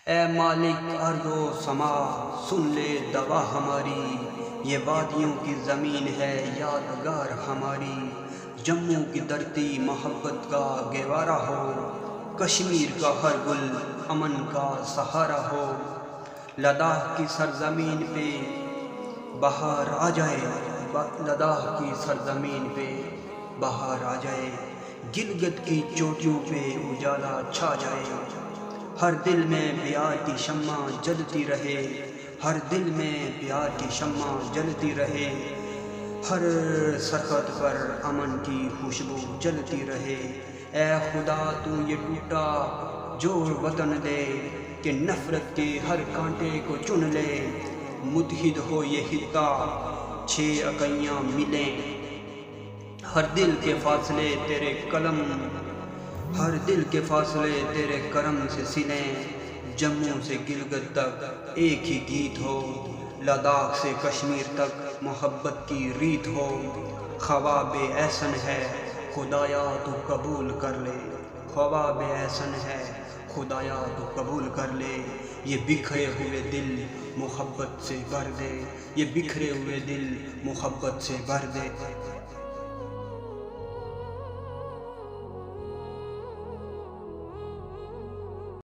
اے مالک ارض و سما سن لے دوا ہماری، یہ وادیوں کی زمین ہے یادگار ہماری۔ جموں کی دھرتی محبت کا گہوارہ ہو، کشمیر کا ہر گل امن کا سہارا ہو۔ لداخ کی سرزمین پہ بہار آ جائے، لداخ کی سرزمین پہ بہار آ جائے، گلگت کی چوٹیوں پہ اجالا چھا جائے۔ ہر دل میں پیار کی شمع جلتی رہے، ہر دل میں پیار کی شمع جلتی رہے، ہر سرحد پر امن کی خوشبو جلتی رہے۔ اے خدا تو یہ ٹوٹا جوڑ وطن دے، کہ نفرت کے ہر کانٹے کو چن لے۔ متحد ہو یہ خطہ 6 اکیاں ملیں، ہر دل کے فاصلے تیرے قلم، ہر دل کے فاصلے تیرے کرم سے سلیں۔ جموں سے گلگت تک ایک ہی گیت ہو، لداخ سے کشمیر تک محبت کی ریت ہو۔ خواب احسن ہے خدایا تو قبول کر لے، خواب احسن ہے خدایا تو قبول کر لے۔ یہ بکھرے ہوئے دل محبت سے بھر دے، یہ بکھرے ہوئے دل محبت سے بھر دے۔